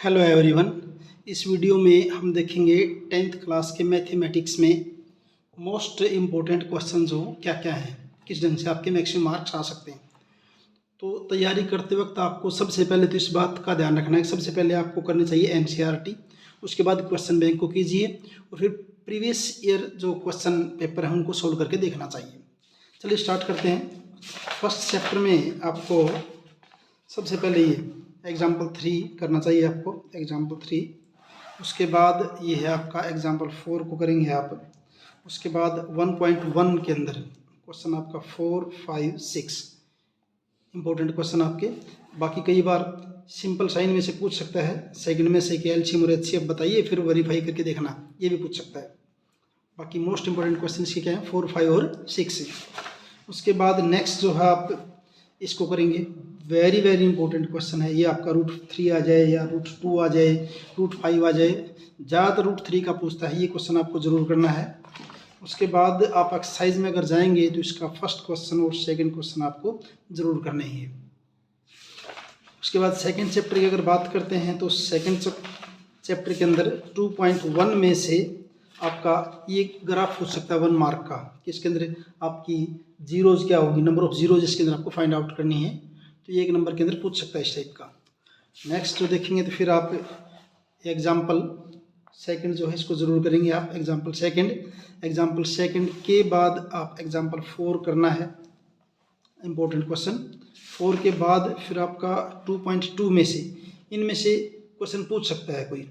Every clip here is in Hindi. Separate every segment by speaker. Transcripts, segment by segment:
Speaker 1: Hello everyone. इस वीडियो में हम देखेंगे 10th क्लास के मैथमेटिक्स में मोस्ट इम्पोर्टेंट क्वेश्चन जो क्या क्या हैं, किस ढंग से आपके मैक्सिमम मार्क्स आ सकते हैं। तो तैयारी करते वक्त आपको सबसे पहले तो इस बात का ध्यान रखना है कि सबसे पहले आपको करनी चाहिए एनसीईआरटी, उसके बाद क्वेश्चन बैंक को कीजिए और फिर प्रीवियस ईयर जो क्वेश्चन पेपर हैं उनको सोल्व करके देखना चाहिए। चलिए स्टार्ट करते हैं। फर्स्ट चैप्टर में आपको सबसे पहले ये एग्जाम्पल 3 करना चाहिए, आपको एग्जाम्पल 3। उसके बाद ये है आपका एग्जाम्पल 4 को करेंगे आप। उसके बाद 1.1 के अंदर क्वेश्चन आपका 4, 5, 6 इंपॉर्टेंट क्वेश्चन आपके। बाकी कई बार सिंपल साइन में से पूछ सकता है, सेकंड में से कि एलसीएम और एचसीएफ बताइए, फिर वेरीफाई करके देखना, ये भी पूछ सकता है। बाकी मोस्ट इंपॉर्टेंट क्वेश्चन इसके क्या है, 4, 5 और 6। उसके बाद नेक्स्ट जो है आप इसको करेंगे, वेरी वेरी इंपॉर्टेंट क्वेश्चन है ये आपका। √3 आ जाए या √2 आ जाए, √5 आ जाए, ज़्यादातर √3 का पूछता है, ये क्वेश्चन आपको ज़रूर करना है। उसके बाद आप एक्सरसाइज में अगर जाएंगे तो इसका फर्स्ट क्वेश्चन और सेकंड क्वेश्चन आपको ज़रूर करने ही है। उसके बाद सेकंड चैप्टर की अगर बात करते हैं तो सेकंड चैप्टर के अंदर 2.1 में से आपका ये ग्राफ पूछ सकता है 1 मार्क का, कि इसके अंदर आपकी जीरोज़ क्या होगी, नंबर ऑफ जीरोज़ इसके अंदर आपको फाइंड आउट करनी है। तो ये 1 नंबर के अंदर पूछ सकता है इस टाइप का। नेक्स्ट जो देखेंगे तो फिर आप एग्जाम्पल सेकंड जो है इसको ज़रूर करेंगे आप, एग्जाम्पल सेकंड के बाद आप एग्जाम्पल 4 करना है, इम्पोर्टेंट क्वेश्चन 4 के बाद फिर आपका 2.2 में से इनमें से क्वेश्चन पूछ सकता है कोई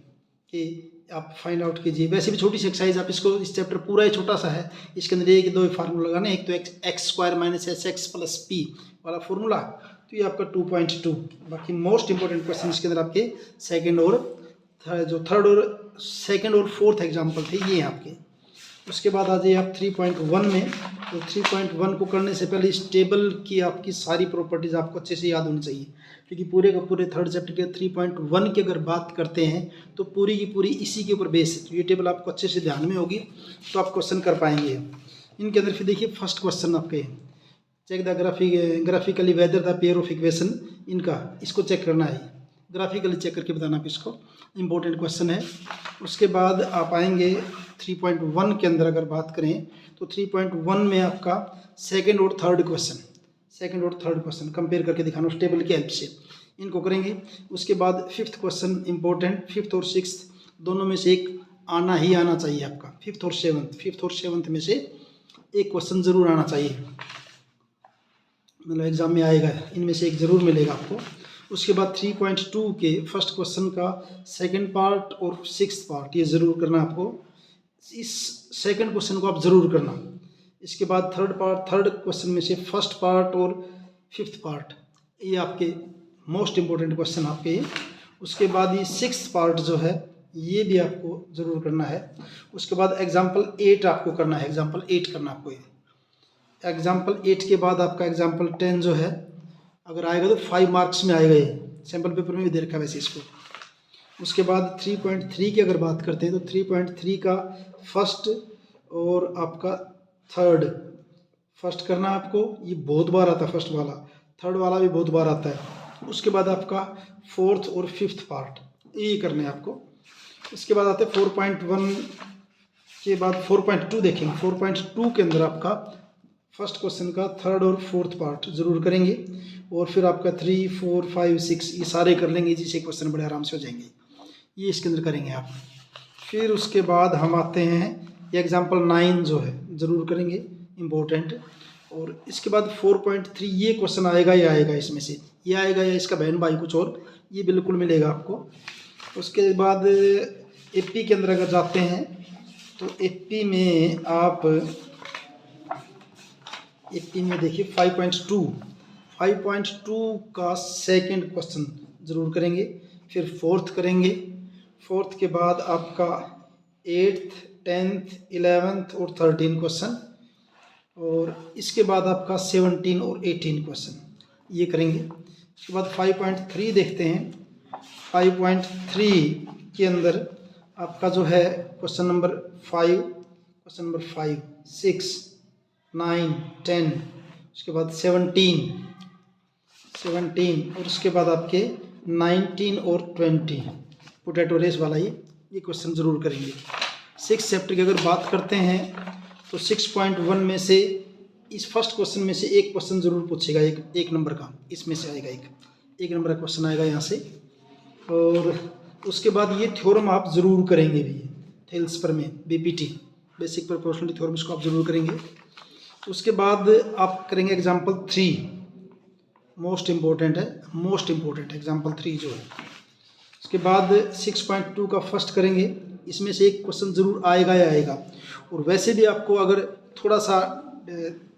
Speaker 1: कि आप फाइंड आउट कीजिए। वैसे भी छोटी सी एक्सरसाइज आप इसको, इस चैप्टर पूरा ही छोटा सा है, इसके अंदर एक दो फार्मूला लगाने, एक तो x² - SX + P वाला फार्मूला, तो ये आपका 2.2। बाकी मोस्ट इंपॉर्टेंट क्वेश्चन इसके अंदर आपके सेकंड और थर्ड और सेकंड और फोर्थ एग्जाम्पल थे ये आपके। उसके बाद आ जाइए आप 3.1 में। तो 3.1 को करने से पहले इस टेबल की आपकी सारी प्रॉपर्टीज़ आपको अच्छे से याद होनी चाहिए, क्योंकि पूरे का पूरे थर्ड चैप्टर के 3.1 की अगर बात करते हैं तो पूरी की पूरी इसी के ऊपर बेस है। तो ये टेबल आपको अच्छे से ध्यान में होगी तो आप क्वेश्चन कर पाएंगे। इनके अंदर फिर देखिए फर्स्ट क्वेश्चन आपके, check the graphically whether the pair of equation, इनका इसको चेक करना है, ग्राफिकली चेक करके बताना आप इसको, इंपॉर्टेंट क्वेश्चन है। उसके बाद आप आएंगे 3.1 के अंदर अगर बात करें तो 3.1 में आपका सेकंड और थर्ड क्वेश्चन कंपेयर करके दिखाना उस टेबल की हेल्प से, इनको करेंगे। उसके बाद फिफ्थ क्वेश्चन इंपॉर्टेंट, फिफ्थ और सिक्स्थ दोनों में से एक आना ही आना चाहिए आपका, फिफ्थ और सेवन्थ में से एक क्वेश्चन ज़रूर आना चाहिए, मतलब एग्जाम में आएगा, इनमें से एक ज़रूर मिलेगा आपको। उसके बाद 3.2 के फर्स्ट क्वेश्चन का सेकंड पार्ट और सिक्स्थ पार्ट ये ज़रूर करना आपको, इस सेकंड क्वेश्चन को आप ज़रूर करना। इसके बाद थर्ड क्वेश्चन में से फर्स्ट पार्ट और फिफ्थ पार्ट ये आपके मोस्ट इम्पोर्टेंट क्वेश्चन आपके। उसके बाद ये सिक्स्थ पार्ट जो है ये भी आपको ज़रूर करना है। उसके बाद एग्जाम्पल 8 आपको करना है, एग्जाम्पल 8 करना आपको। एग्जाम्पल 8 के बाद आपका एग्जाम्पल 10 जो है अगर आएगा तो 5 मार्क्स में आएगा, ये सैम्पल पेपर में भी दे रखा है वैसे इसको। उसके बाद 3.3 की अगर बात करते हैं तो 3.3 का फर्स्ट और आपका थर्ड, फर्स्ट करना आपको, ये बहुत बार आता है फर्स्ट वाला, थर्ड वाला भी बहुत बार आता है। उसके बाद आपका फोर्थ और फिफ्थ पार्ट ये करने हैं आपको। उसके बाद आते हैं 4.1 के बाद 4.2 देखेंगे। 4.2 के अंदर आपका फर्स्ट क्वेश्चन का थर्ड और फोर्थ पार्ट ज़रूर करेंगे, और फिर आपका 3, 4, 5, 6 ये सारे कर लेंगे, जिससे क्वेश्चन बड़े आराम से हो जाएंगे, ये इसके अंदर करेंगे आप। फिर उसके बाद हम आते हैं ये एग्जाम्पल 9 जो है ज़रूर करेंगे, इम्पोर्टेंट। और इसके बाद 4.3 ये क्वेश्चन आएगा ही आएगा, इसमें से ये आएगा या इसका बहन भाई कुछ और, ये बिल्कुल मिलेगा आपको। उसके बाद एपी के अंदर अगर जाते हैं तो एपी में आप देखिए 5.2 का सेकंड क्वेश्चन ज़रूर करेंगे, फिर फोर्थ करेंगे। फोर्थ के बाद आपका 8th, 10th, 11th और 13 क्वेश्चन, और इसके बाद आपका 17 और 18 क्वेश्चन ये करेंगे। उसके बाद 5.3 देखते हैं। 5.3 के अंदर आपका जो है क्वेश्चन नंबर 5, 6, 9, 10, उसके बाद 17 और उसके बाद आपके 19 और 20 पोटैटो रेस वाला ये क्वेश्चन ज़रूर करेंगे। 6 चैप्टर की अगर बात करते हैं तो 6.1 में से इस फर्स्ट क्वेश्चन में से एक क्वेश्चन ज़रूर पूछेगा, एक नंबर का, इसमें से आएगा एक नंबर का क्वेश्चन आएगा यहाँ से। और उसके बाद ये थ्योरम आप ज़रूर करेंगे भी, थेल्स पर में BPT बेसिक प्रोपोर्शनलिटी थ्योरम्स को आप ज़रूर करेंगे। उसके बाद आप करेंगे एग्जाम्पल 3, मोस्ट इम्पोर्टेंट एग्जाम्पल 3 जो है। उसके बाद 6.2 का फर्स्ट करेंगे, इसमें से एक क्वेश्चन ज़रूर आएगा ही आएगा। और वैसे भी आपको अगर थोड़ा सा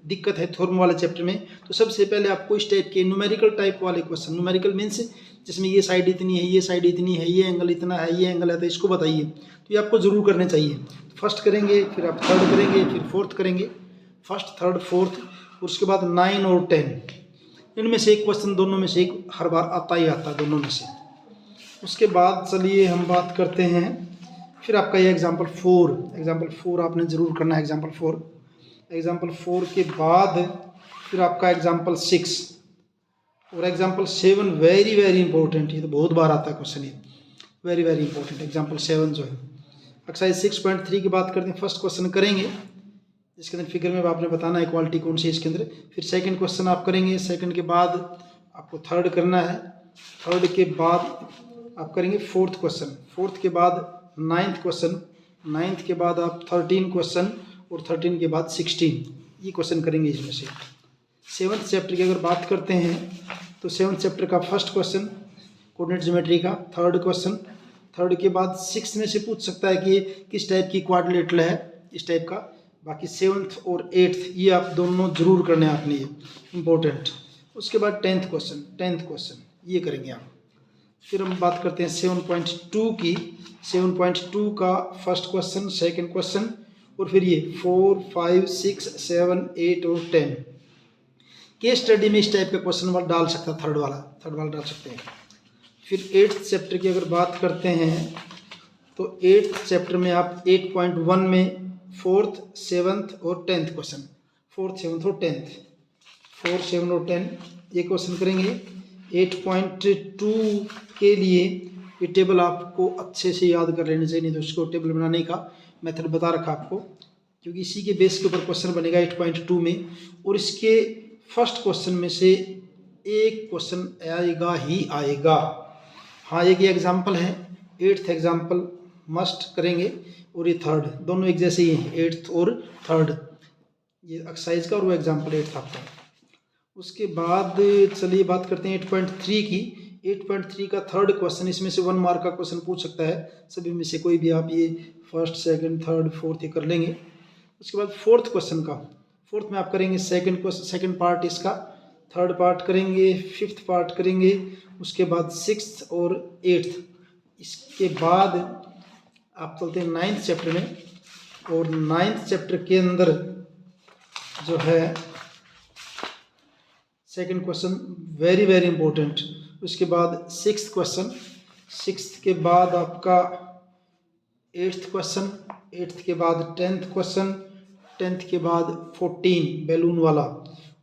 Speaker 1: दिक्कत है थ्योरम वाले चैप्टर में, तो सबसे पहले आपको इस टाइप के न्यूमेरिकल टाइप वाले क्वेश्चन, न्यूमेरिकल मीन्स जिसमें ये साइड इतनी है, ये साइड इतनी है, ये एंगल इतना है, ये एंगल है, तो इसको बताइए, तो ये आपको ज़रूर करने चाहिए। फर्स्ट करेंगे, फिर आप थर्ड करेंगे, फिर फोर्थ करेंगे, फर्स्ट थर्ड फोर्थ, और उसके बाद 9 और 10, इनमें से एक क्वेश्चन दोनों में से एक हर बार आता ही आता है, दोनों में से। उसके बाद चलिए हम बात करते हैं, फिर आपका ये एग्जाम्पल 4 आपने ज़रूर करना है। एग्जाम्पल 4 के बाद फिर आपका एग्जाम्पल 6 और एग्जाम्पल 7 वेरी वेरी इंपॉर्टेंट, ये तो बहुत बार आता है क्वेश्चन, ये वेरी वेरी इंपॉर्टेंट एग्जाम्पल 7 जो है। एक्सरसाइज 6.3 की बात करते हैं, फर्स्ट क्वेश्चन करेंगे, इसके अंदर फिगर में आपने बताना है इक्वालिटी कौन सी है इसके अंदर। फिर सेकंड क्वेश्चन आप करेंगे, सेकंड के बाद आपको थर्ड करना है, थर्ड के बाद आप करेंगे फोर्थ क्वेश्चन, फोर्थ के बाद 9th क्वेश्चन, 9th के बाद आप 13 क्वेश्चन, और 13 के बाद 16, ये क्वेश्चन करेंगे इसमें से। 7th चैप्टर की अगर बात करते हैं तो 7th चैप्टर का फर्स्ट क्वेश्चन कोऑर्डिनेट ज्योमेट्री का, थर्ड क्वेश्चन, थर्ड के बाद 6th में से पूछ सकता है कि ये किस टाइप की क्वाड्रिलेटरल है, इस टाइप का। बाकी 7th और 8th ये आप दोनों जरूर करने हैं आपने, ये इम्पोर्टेंट। उसके बाद 10th क्वेश्चन ये करेंगे आप। फिर हम बात करते हैं 7.2 की, 7.2 का फर्स्ट क्वेश्चन, सेकंड क्वेश्चन, और फिर ये 4, 5, 6, 7, 8 और 10। केस स्टडी में इस टाइप का क्वेश्चन डाल सकता है, थर्ड वाला डाल सकते हैं। फिर 8th चैप्टर की अगर बात करते हैं तो 8th चैप्टर में आप 8.1 में 4th, 7th और 10th क्वेश्चन, 4th, 7th और 10th, 4, 7 और 10 ये क्वेश्चन करेंगे। 8.2 के लिए ये टेबल आपको अच्छे से याद कर लेनी चाहिए, नहीं तो इसको टेबल बनाने का मेथड बता रखा आपको, क्योंकि इसी के बेस के ऊपर क्वेश्चन बनेगा 8.2 में। और इसके फर्स्ट क्वेश्चन में से एक क्वेश्चन आएगा ही आएगा। हाँ, एक ये एग्जाम्पल है, 8th एग्जाम्पल मस्ट करेंगे, और ये थर्ड, दोनों एक जैसे ही हैं, 8th और थर्ड, ये एक्सरसाइज का और वो एग्जाम्पल 8th आपका। उसके बाद चलिए बात करते हैं 8.3 की। 8.3 का थर्ड क्वेश्चन, इसमें से 1 मार्क का क्वेश्चन पूछ सकता है, सभी में से कोई भी आप ये फर्स्ट, सेकंड, थर्ड, फोर्थ ये कर लेंगे। उसके बाद फोर्थ क्वेश्चन का, फोर्थ में आप करेंगे सेकंड पार्ट इसका, थर्ड पार्ट करेंगे, फिफ्थ पार्ट करेंगे, उसके बाद 6th और 8th। इसके बाद आप चलते हैं 9th चैप्टर में, और 9th चैप्टर के अंदर जो है second question very very important. उसके बाद 6th क्वेश्चन, 6th के बाद आपका 8th क्वेश्चन, 8th के बाद 10th क्वेश्चन, 10th के बाद 14 बैलून वाला,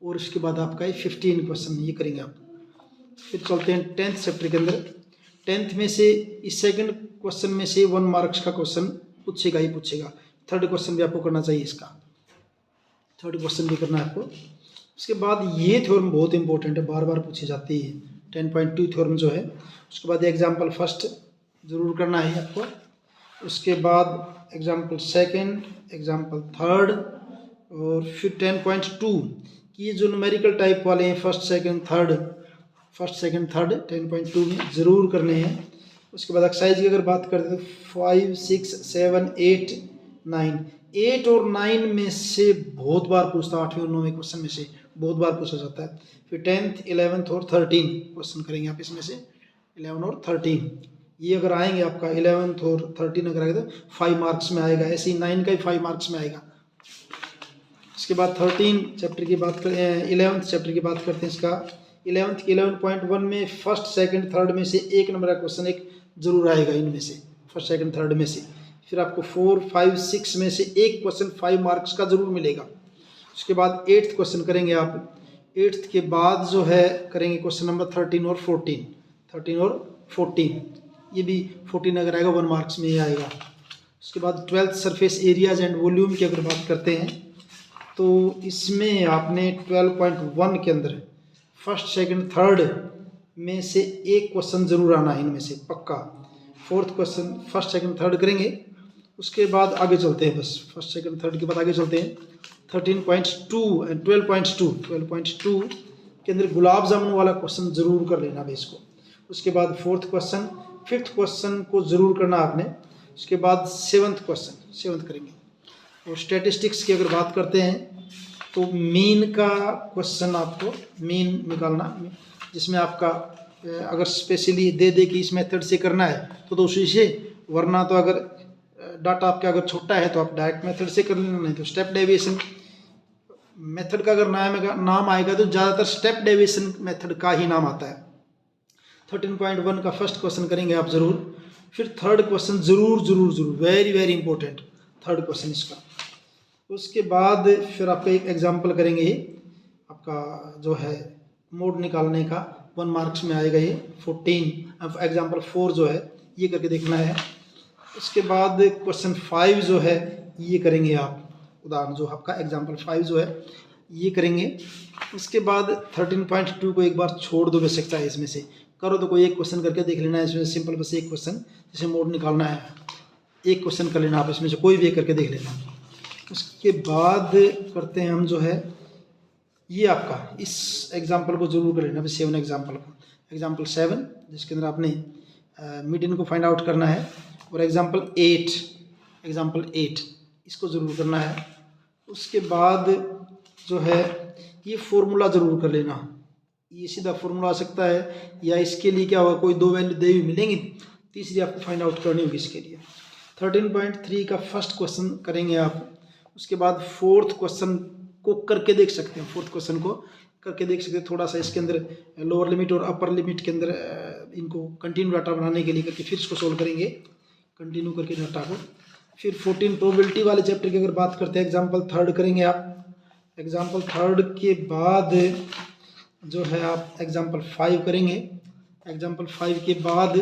Speaker 1: और उसके बाद आपका 15 क्वेश्चन ये करेंगे आप। फिर चलते हैं 10th चैप्टर के अंदर। 10th में से इस सेकंड क्वेश्चन में से 1 मार्क्स का क्वेश्चन पूछेगा ही पूछेगा। थर्ड क्वेश्चन भी आपको करना चाहिए, इसका थर्ड क्वेश्चन भी करना है आपको। उसके बाद ये थ्योरम बहुत इंपॉर्टेंट है, बार बार पूछी जाती है, 10.2 थ्योरम जो है। उसके बाद एग्जाम्पल फर्स्ट ज़रूर करना है आपको। उसके बाद एग्जाम्पल सेकंड, एग्जाम्पल थर्ड, और फिर 10.2 की ये जो न्यूमेरिकल टाइप वाले हैं, फर्स्ट सेकंड थर्ड 10.2 में ज़रूर करने हैं। उसके बाद एक्सरसाइज की अगर बात करते हैं तो 5, 6, 7, 8, 9, 8 और 9 में से बहुत बार पूछता है, 8वें और 9वें क्वेश्चन में से बहुत बार पूछा जाता है। फिर 10th, 11th और 13 क्वेश्चन करेंगे आप, इसमें से 11 और 13 ये अगर आएंगे आपका 11th और 13 अगर आएगा तो 5 मार्क्स में आएगा, ऐसे ही 9 का ही 5 मार्क्स में आएगा। इसके बाद 13 चैप्टर की बात करें, 11th चैप्टर की बात करते हैं। इसका 11th की 11.1 में फर्स्ट, सेकंड, थर्ड में से एक नंबर का क्वेश्चन एक जरूर आएगा, इनमें से फर्स्ट, सेकंड, थर्ड में से। फिर आपको 4, 5, 6 में से एक क्वेश्चन 5 मार्क्स का जरूर मिलेगा। उसके बाद 8th क्वेश्चन करेंगे आप। 8th के बाद जो है करेंगे क्वेश्चन नंबर 13 और 14, 13 और 14 ये भी 14 अगर आएगा 1 मार्क्स में ही आएगा। उसके बाद 12th surface areas and volume की अगर बात करते हैं तो इसमें आपने 12.1 के अंदर फर्स्ट सेकंड थर्ड में से एक क्वेश्चन ज़रूर आना है, इनमें से पक्का। 4th question first second third करेंगे, उसके बाद आगे चलते हैं, बस फर्स्ट सेकंड थर्ड के बाद आगे चलते हैं। 13.2 एंड 12.2 के अंदर गुलाब जामुन वाला क्वेश्चन ज़रूर कर लेना बेस को। उसके बाद 4th क्वेश्चन, 5th क्वेश्चन को ज़रूर करना आपने। उसके बाद 7th क्वेश्चन 7th करेंगे। और स्टैटिस्टिक्स की अगर बात करते हैं तो मीन का क्वेश्चन आपको मीन निकालना, जिसमें आपका अगर स्पेशली दे कि इस मेथड से करना है तो उसी से, वरना तो अगर डाटा आपका अगर छोटा है तो आप डायरेक्ट मेथड से कर लेना, नहीं तो स्टेप डेविएशन मेथड का अगर नाम आएगा तो ज़्यादातर स्टेप डेविएशन मेथड का ही नाम आता है। 13.1 का फर्स्ट क्वेश्चन करेंगे आप ज़रूर। फिर थर्ड क्वेश्चन ज़रूर very very important third question इसका। उसके बाद फिर आपका एक एग्जाम्पल करेंगे, आपका जो है मोड निकालने का 1 मार्क्स में आएगा ये 14 एग्जाम्पल 4 जो है ये करके देखना है। उसके बाद क्वेश्चन 5 जो है ये करेंगे आप, उदाहरण जो आपका एग्जाम्पल 5 जो है ये करेंगे। उसके बाद 13.2 को एक बार छोड़ दो, बेशक चाहे इसमें से करो तो कोई एक क्वेश्चन करके देख लेना है, इसमें सिंपल बस एक क्वेश्चन जिसे मोड निकालना है, एक क्वेश्चन कर लेना आप, इसमें से कोई भी करके देख लेना। उसके बाद करते हैं हम जो है ये आपका इस एग्जाम्पल को जरूर कर लेना, 7 एग्जाम्पल को, एग्जाम्पल 7 जिसके अंदर आपने मीडियन को फाइंड आउट करना है, और एग्जाम्पल 8 इसको ज़रूर करना है। उसके बाद जो है ये फॉर्मूला ज़रूर कर लेना, ये सीधा फॉर्मूला आ सकता है या इसके लिए क्या होगा, कोई 2 वैल्यू दे हुई मिलेंगी, तीसरी आपको फाइंड आउट करनी होगी इसके लिए। 13.3 का फर्स्ट क्वेश्चन करेंगे आप। उसके बाद 4th क्वेश्चन को करके देख सकते हैं, 4th क्वेश्चन को करके देख सकते हैं, थोड़ा सा इसके अंदर लोअर लिमिट और अपर लिमिट के अंदर इनको कंटिन्यू डाटा बनाने के लिए करके फिर इसको सोल्व करेंगे कंटिन्यू करके डाटा को। फिर 14 प्रोबेबिलिटी वाले चैप्टर की अगर बात करते हैं, एग्जाम्पल 3 करेंगे आप। एग्जाम्पल 3 के बाद जो है आप एग्जाम्पल 5 करेंगे। एग्जाम्पल 5 के बाद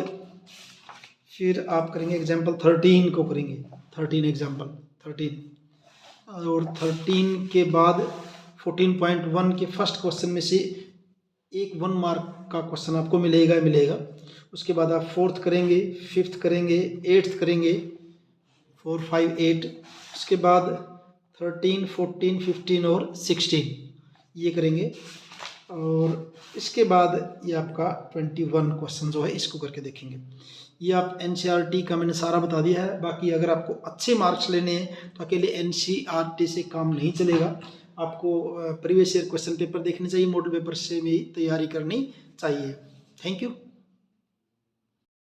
Speaker 1: फिर आप करेंगे एग्जाम्पल 13 को करेंगे, 13 एग्जाम्पल 13, और 13 के बाद 14.1 के फर्स्ट क्वेश्चन में से एक 1 मार्क का क्वेश्चन आपको मिलेगा। उसके बाद आप 4th करेंगे, 5th करेंगे, 8th करेंगे, 4, 5, 8। उसके बाद 13, 14, 15 और 16 ये करेंगे, और इसके बाद ये आपका 21 क्वेश्चन जो है इसको करके देखेंगे। ये आप NCERT का मैंने सारा बता दिया है। बाकी अगर आपको अच्छे मार्क्स लेने हैं तो अकेले NCERT से काम नहीं चलेगा, आपको प्रीवियस ईयर क्वेश्चन पेपर देखने चाहिए, मॉडल पेपर से भी तैयारी करनी चाहिए। Thank you.